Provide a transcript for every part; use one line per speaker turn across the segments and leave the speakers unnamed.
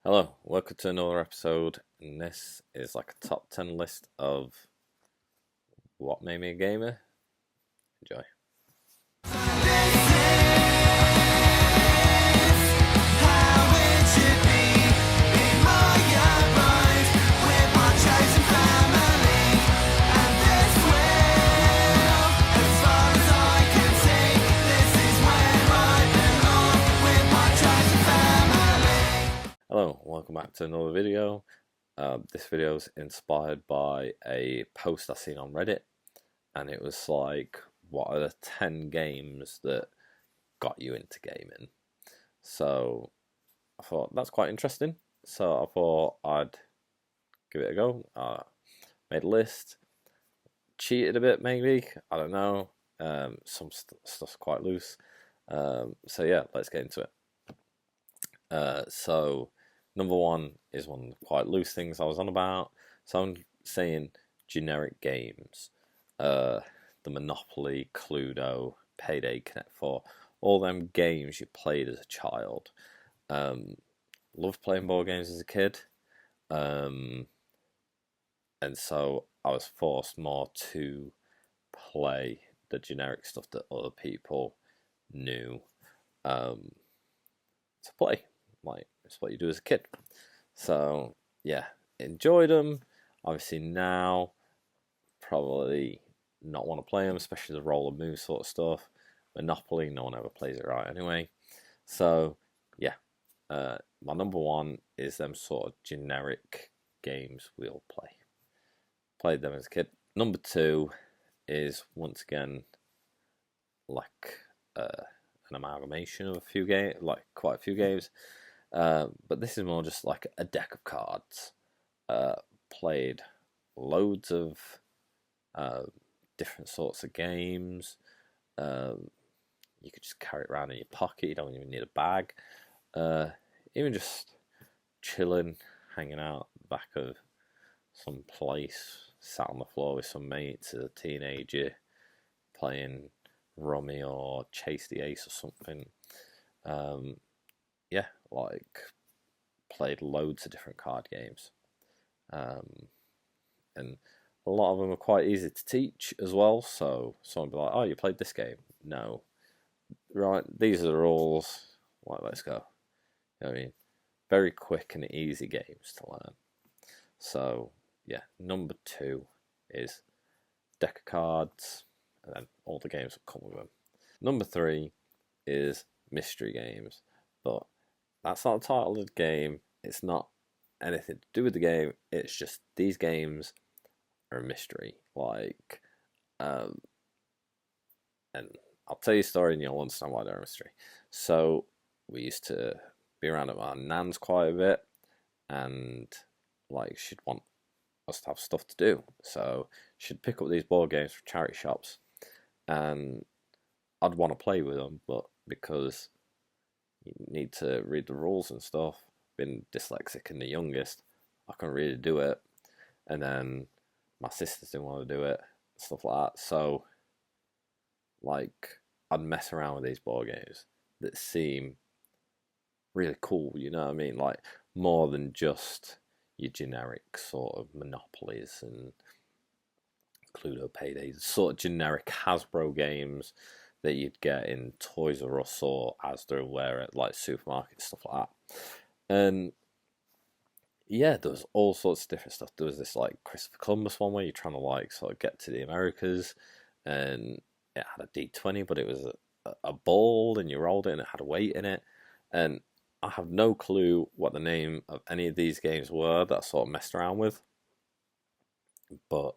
Hello, welcome to another episode, and this is like a top 10 list of what made me a gamer. Enjoy. Hello, welcome back to another video. This video is inspired by a post I seen on Reddit, and it was like, what are the 10 games that got you into gaming? So I thought that's quite interesting. So I thought I'd give it a go. Made a list, cheated a bit maybe. I don't know. Some stuff's quite loose. So yeah, let's get into it. So number one is one of the quite loose things I was on about. So I'm saying generic games. The Monopoly, Cluedo, Payday, Connect 4, all them games you played as a child. Loved playing board games as a kid. And so I was forced more to play the generic stuff that other people knew to play. Like, it's what you do as a kid. So, yeah, enjoyed them. Obviously, now, probably not want to play them, especially the roll and move sort of stuff. Monopoly, no one ever plays it right anyway. So, yeah, my number one is them sort of generic games we'll play. Played them as a kid. Number two is, once again, like an amalgamation of a few games, like quite a few games. But this is more just like a deck of cards. Played loads of different sorts of games. You could just carry it around in your pocket. You don't even need a bag. Even just chilling, hanging out back of some place, sat on the floor with some mates as a teenager, playing Rummy or Chase the Ace or something. Yeah, like played loads of different card games, and a lot of them are quite easy to teach as well. So someone will be like, "Oh, you played this game?" No, right? These are the rules. Like, let's go. You know what I mean? Very quick and easy games to learn. So yeah, number two is deck of cards, and then all the games that come with them. Number three is mystery games, but that's not the title of the game. It's not anything to do with the game. It's just these games are a mystery. Like, and I'll tell you a story and you'll understand why they're a mystery. So we used to be around at my nan's quite a bit, and like she'd want us to have stuff to do. So she'd pick up these board games from charity shops, and I'd want to play with them, but because you need to read the rules and stuff, being dyslexic and the youngest, I couldn't really do it. And then my sisters didn't want to do it, stuff like that. So, like, I'd mess around with these board games that seem really cool, you know what I mean? Like, more than just your generic sort of Monopolies and Cluedo Paydays, sort of generic Hasbro games that you'd get in Toys R Us or Asda, where at like supermarkets, stuff like that. And yeah, there was all sorts of different stuff. There was this like Christopher Columbus one where you're trying to like sort of get to the Americas, and it had a D20, but it was a ball, and you rolled it, and it had a weight in it. And I have no clue what the name of any of these games were that I sort of messed around with, but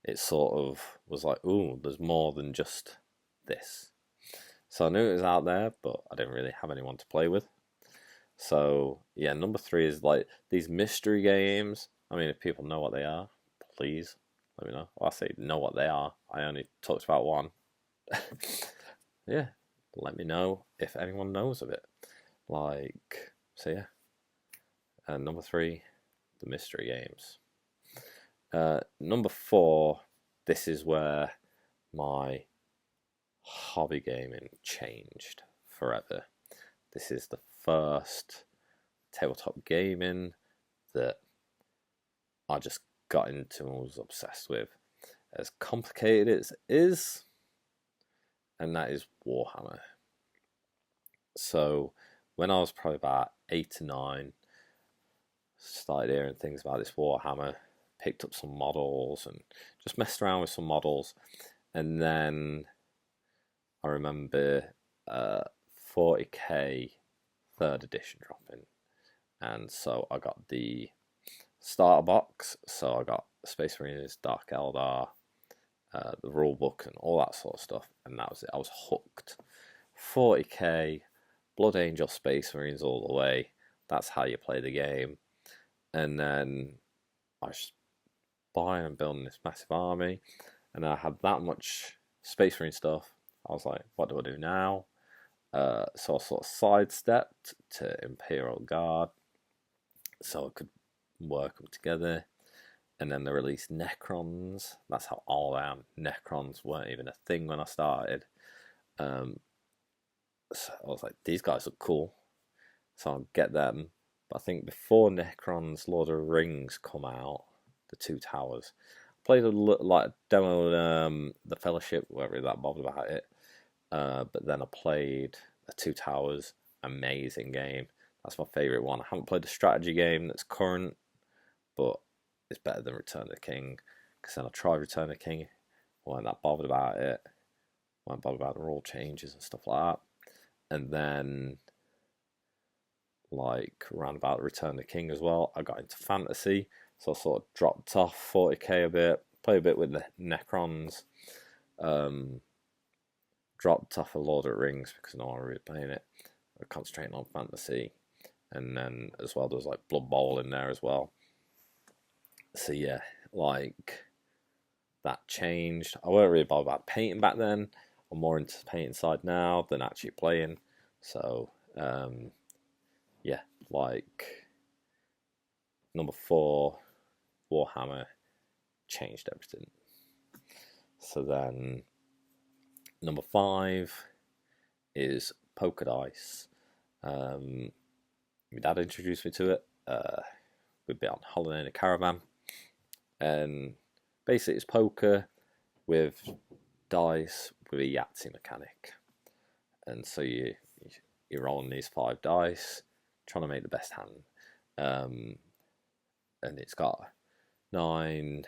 it sort of was like, ooh, there's more than just this. So I knew it was out there, but I didn't really have anyone to play with. So yeah, number three is like these mystery games. I mean, if people know what they are, please let me know. Well, I say know what they are. I only talked about one. Yeah, let me know if anyone knows of it. Like, so yeah. And number three, the mystery games. Number four, this is where my hobby gaming changed forever. This is the first tabletop gaming that I just got into and was obsessed with. As complicated as it is, and that is Warhammer. So when I was probably about 8 to 9, started hearing things about this Warhammer, picked up some models and just messed around with some models, and then I remember 40k 3rd edition dropping, and so I got the starter box. So I got Space Marines, Dark Eldar, the rule book, and all that sort of stuff, and that was it. I was hooked. 40k, Blood Angel Space Marines all the way. That's how you play the game. And then I was buying and building this massive army, and I had that much Space Marine stuff. I was like, what do I do now? So I sort of sidestepped to Imperial Guard so I could work them together. And then they released Necrons. That's how all I am. Necrons weren't even a thing when I started. So I was like, these guys look cool, so I'll get them. But I think before Necrons, Lord of the Rings come out, the Two Towers, I played a demo the Fellowship, whatever that bothered about it. But then I played the Two Towers, amazing game. That's my favourite one. I haven't played the strategy game that's current, but it's better than Return of the King. Because then I tried Return of the King, I wasn't that bothered about it. I wasn't bothered about the rule changes and stuff like that. And then, like, around about Return of the King as well, I got into fantasy. So I sort of dropped off 40k a bit, played a bit with the Necrons, dropped off of Lord of the Rings because no one was really playing it. I concentrating on fantasy. And then, as well, there was, like, Blood Bowl in there as well. So, yeah, like, that changed. I weren't really bothered about painting back then. I'm more into the painting side now than actually playing. So, yeah, like, number 4, Warhammer, changed everything. So then, number 5 is poker dice. My dad introduced me to it. We'd be on holiday in a caravan, and basically it's poker with dice with a Yahtzee mechanic. And so you're rolling these 5 dice, trying to make the best hand. And it's got 9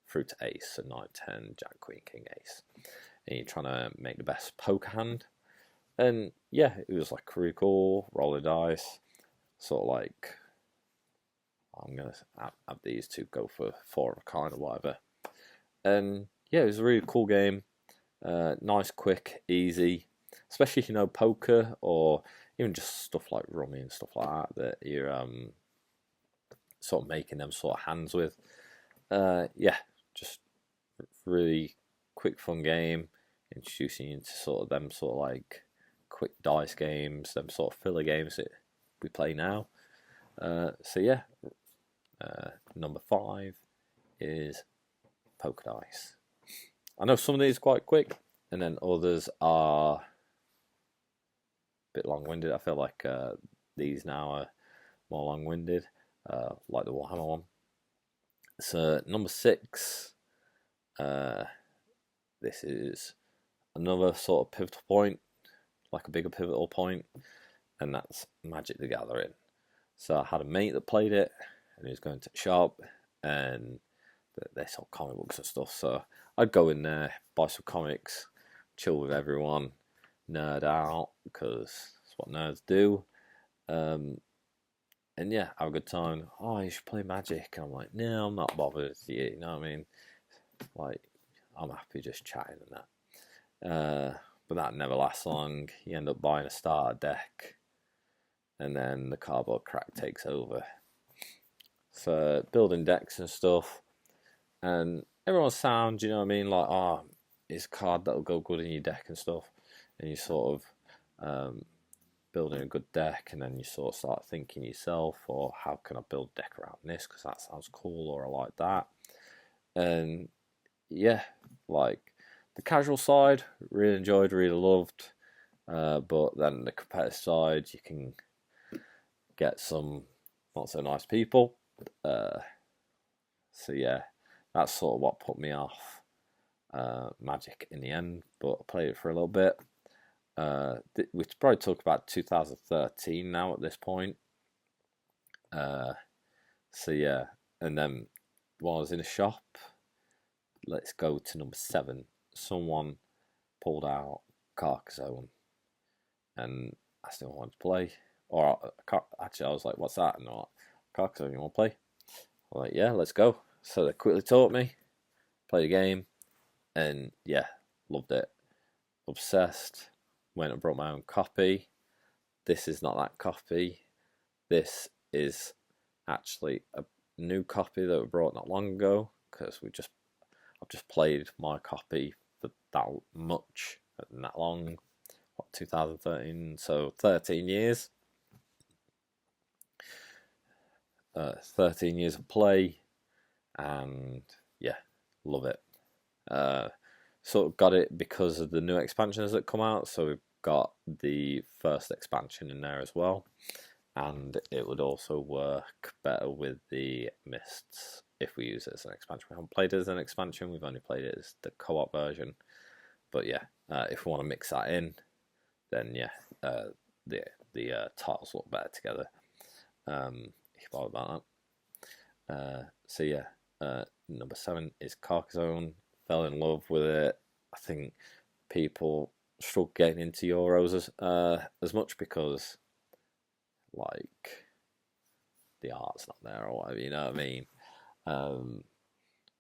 through to ace, so 9, 10, jack, queen, king, ace. And you're trying to make the best poker hand. And yeah, it was like really cool, rolling dice. Sort of like, I'm going to have these two go for 4 of a kind or whatever. And yeah, it was a really cool game. Nice, quick, easy. Especially if you know poker or even just stuff like rummy and stuff like that you're sort of making them sort of hands with. Yeah, just really quick, fun game. Introducing you into sort of them sort of like quick dice games, them sort of filler games that we play now. So yeah, number 5 is poker dice. I know some of these are quite quick, and then others are a bit long-winded. I feel like these now are more long-winded, like the Warhammer one. So number 6, this is another sort of pivotal point, like a bigger pivotal point, and that's Magic the Gathering. So I had a mate that played it, and he was going to the shop, and they sold comic books and stuff. So I'd go in there, buy some comics, chill with everyone, nerd out, because that's what nerds do. And yeah, have a good time. Oh, you should play Magic. And I'm like, no, I'm not bothered. You know what I mean? Like, I'm happy just chatting and that. But that never lasts long. You end up buying a starter deck, and then the cardboard crack takes over. So building decks and stuff, and everyone's sound, you know what I mean? Like, oh, it's a card that'll go good in your deck and stuff, and you sort of building a good deck, and then you sort of start thinking yourself, or how can I build a deck around this because that sounds cool, or I like that. And yeah, like the casual side, really enjoyed, really loved, but then the competitive side, you can get some not so nice people. So yeah, that's sort of what put me off Magic in the end. But I played it for a little bit. We probably talk about 2013 now at this point. So yeah, and then while I was in a shop, let's go to number 7. Someone pulled out Carcassonne, and I still wanted to play. Or actually, I was like, "What's that?" And they're like, "Carcassonne, you want to play?" I'm like, "Yeah, let's go." So they quickly taught me, played the game, and yeah, loved it. Obsessed. Went and brought my own copy. This is not that copy. This is actually a new copy that we brought not long ago because I've just played my copy for that much and that long. What, 2013? So 13 years. 13 years of play, and yeah, love it. Sort of got it because of the new expansions that come out. So we've got the first expansion in there as well, and it would also work better with the Mists if we use it as an expansion. We haven't played it as an expansion, we've only played it as the co-op version. But yeah, if we want to mix that in, then yeah, the tiles look better together. If you bother about that. So yeah, number 7 is Carcassonne. Fell in love with it. I think people struggle getting into Euros as much because like the art's not there or whatever, you know what I mean?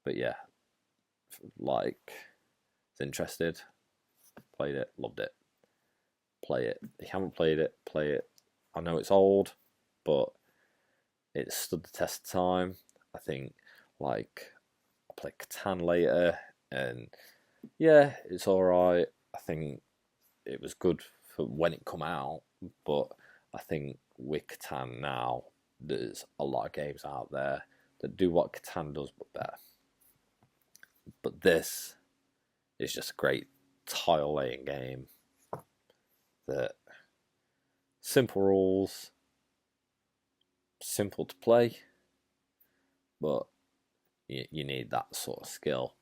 But yeah, like, it's interested, played it, loved it. Play it. If you haven't played it, play it. I know it's old, but it stood the test of time. I think, like, I'll play Catan later, and yeah, it's alright. I think it was good for when it come out, but I think with Catan now, there's a lot of games out there that do what Catan does, but better. But this is just a great tile laying game that simple rules, simple to play, but you need that sort of skill.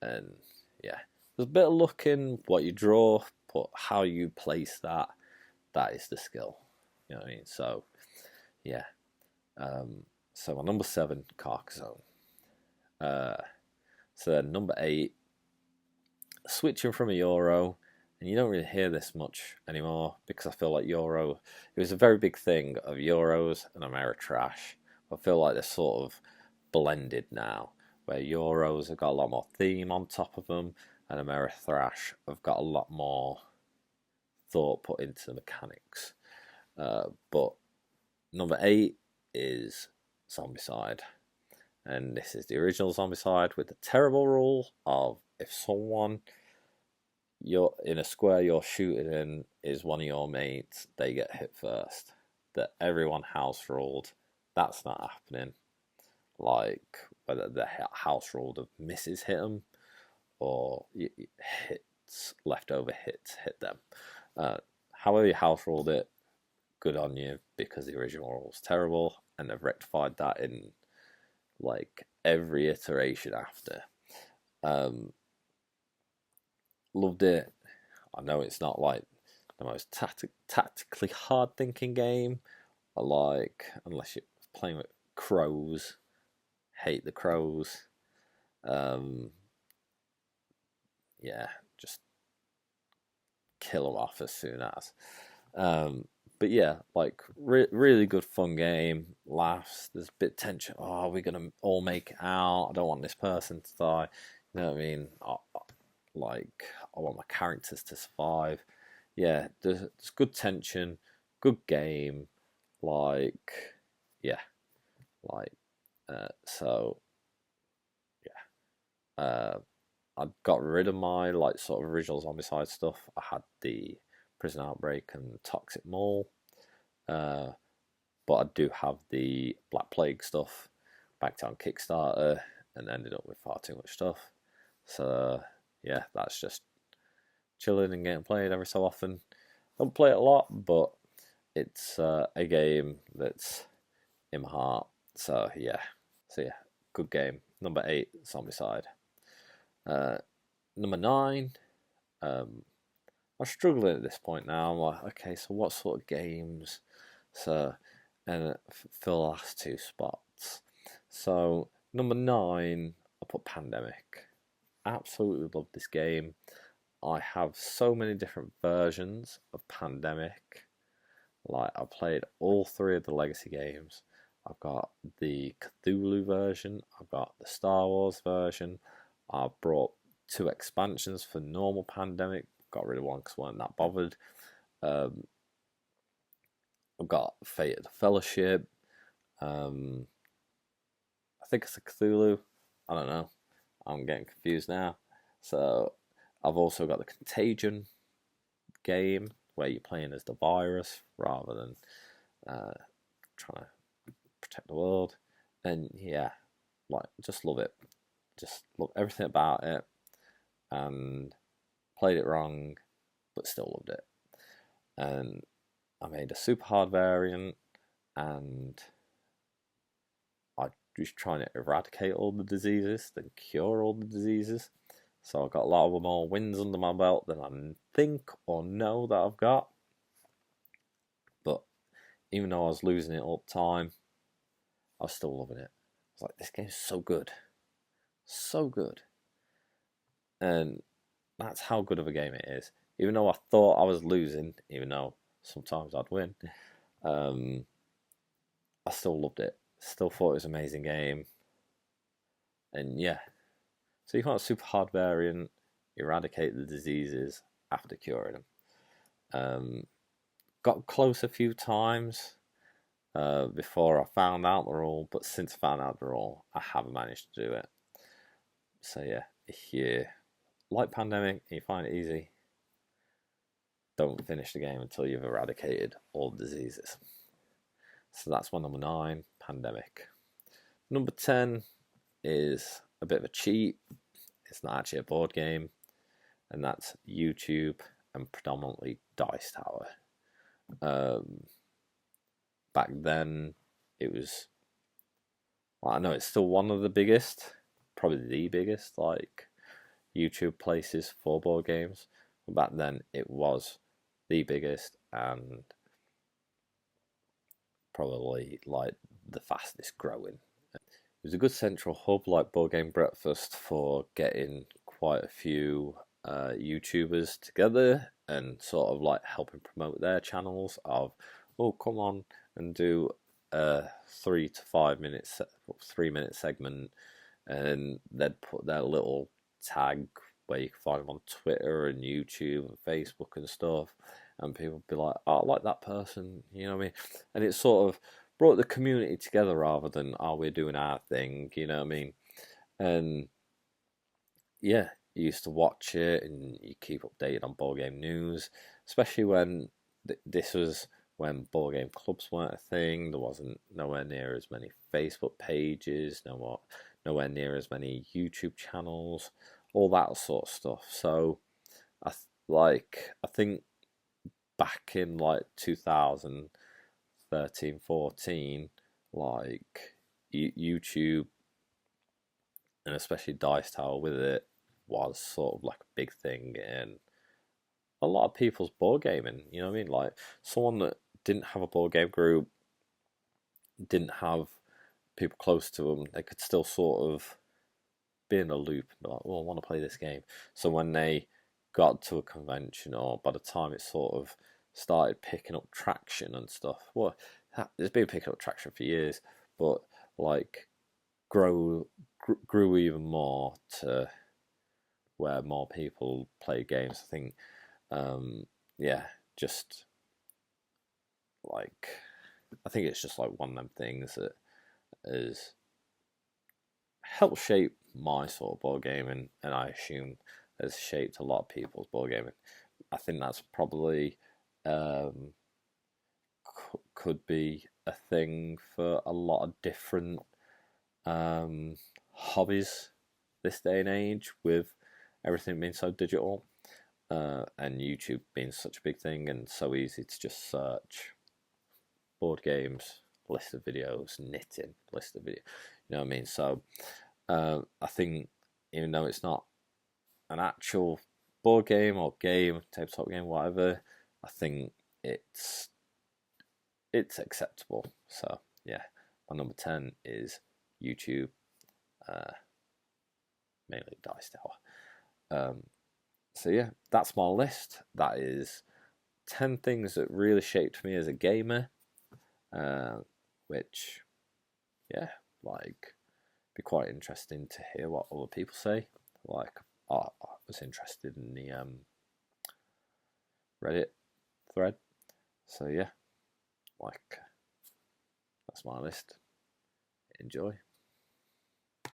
And yeah, there's a bit of luck in what you draw, but how you place that is the skill. You know what I mean? So yeah. So my number 7, Carcassonne. So then number 8, switching from a Euro, and you don't really hear this much anymore because I feel like Euro, it was a very big thing of Euros and Ameritrash. I feel like they're sort of blended now, where Euros have got a lot more theme on top of them, and Ameritrash have got a lot more thought put into the mechanics. But number 8 is Zombicide. And this is the original Zombicide with the terrible rule of if someone you're in a square you're shooting in is one of your mates, they get hit first. That everyone house ruled. That's not happening. Like whether the house ruled of misses hit them or hits leftover hits hit them. However you house ruled it, good on you because the original rule was terrible and they've rectified that in like every iteration after. Loved it. I know it's not like the most tactically hard thinking game. I like, unless you're playing with crows, hate the crows. Yeah, just kill them off as soon as. But yeah, like really good fun game. Laughs. There's a bit of tension. Oh, are we gonna all make it out? I don't want this person to die. You know what I mean? I want my characters to survive. Yeah, there's good tension, good game. Like, yeah, like, so yeah. I got rid of my like sort of original Zombicide stuff. I had the Prison Outbreak and Toxic Mall. But I do have the Black Plague stuff backed on Kickstarter and ended up with far too much stuff. So yeah, that's just chilling and getting played every so often. Don't play it a lot, but it's a game that's in my heart. So yeah, good game. Number 8, Zombicide. Number 9, um, I'm struggling at this point now. I'm like, okay, so what sort of games? So, and fill the last 2 spots. So number 9, I put Pandemic. Absolutely love this game. I have so many different versions of Pandemic. Like, I played all 3 of the Legacy games. I've got the Cthulhu version, I've got the Star Wars version. I brought 2 expansions for normal Pandemic. Got rid of one because I weren't that bothered. I've got Fate of the Fellowship. I think it's a Cthulhu. I don't know. I'm getting confused now. So I've also got the Contagion game where you're playing as the virus rather than trying to protect the world. And yeah, like, just love it. Just love everything about it. And played it wrong, but still loved it. And I made a super hard variant, and I was trying to eradicate all the diseases, then cure all the diseases. So I've got a lot of more wins under my belt than I think or know that I've got. But even though I was losing it all the time, I was still loving it. I was like, this game's so good. So good. And that's how good of a game it is. Even though I thought I was losing, even though sometimes I'd win, I still loved it. Still thought it was an amazing game. And yeah. So you want a super hard variant, eradicate the diseases after curing them. Got close a few times before I found out the rule, but since I found out the rule, I haven't managed to do it. So yeah, if you like Pandemic and you find it easy, don't finish the game until you've eradicated all the diseases. So that's my number 9, Pandemic. Number 10 is a bit of a cheat. It's not actually a board game, and that's YouTube and predominantly Dice Tower. Back then, it was, well, I know it's still one of the biggest, probably the biggest, like, YouTube places for board games. But back then, it was the biggest and probably like the fastest growing. It was a good central hub, like Board Game Breakfast, for getting quite a few YouTubers together and sort of like helping promote their channels of, oh, come on and do a 3 to 5 minutes, 3-minute segment, and they'd put their little tag where you can find them on Twitter and YouTube and Facebook and stuff, and people would be like, oh, I like that person, you know what I mean? And it sort of brought the community together rather than, oh, we're doing our thing, you know what I mean? And yeah, you used to watch it and you keep updated on board game news, especially when this was when board game clubs weren't a thing. There wasn't nowhere near as many Facebook pages, nowhere near as many YouTube channels, all that sort of stuff. So I think back in like 2013, 14, like YouTube and especially Dice Tower with it was sort of like a big thing in a lot of people's board gaming. You know what I mean? Like, someone that didn't have a board game group, didn't have people close to them, they could still sort of be in a loop and be like, well, I want to play this game. So when they got to a convention, or by the time it sort of started picking up traction and stuff, well, it's been picking up traction for years, but like grew even more to where more people play games. I think, yeah, just like, I think it's just like one of them things that has helped shape my sort of board gaming, and I assume has shaped a lot of people's board gaming. I think that's probably could be a thing for a lot of different hobbies this day and age, with everything being so digital and YouTube being such a big thing and so easy to just search board games, list of videos, knitting, list of videos. You know what I mean? So I think even though it's not an actual board game or game, tabletop game, whatever, I think it's acceptable. So yeah, my number 10 is YouTube, mainly Dice Tower. So yeah, that's my list. That is 10 things that really shaped me as a gamer, which, yeah, like, be quite interesting to hear what other people say. Like, I was interested in the Reddit thread. So yeah, like, that's my list. Enjoy.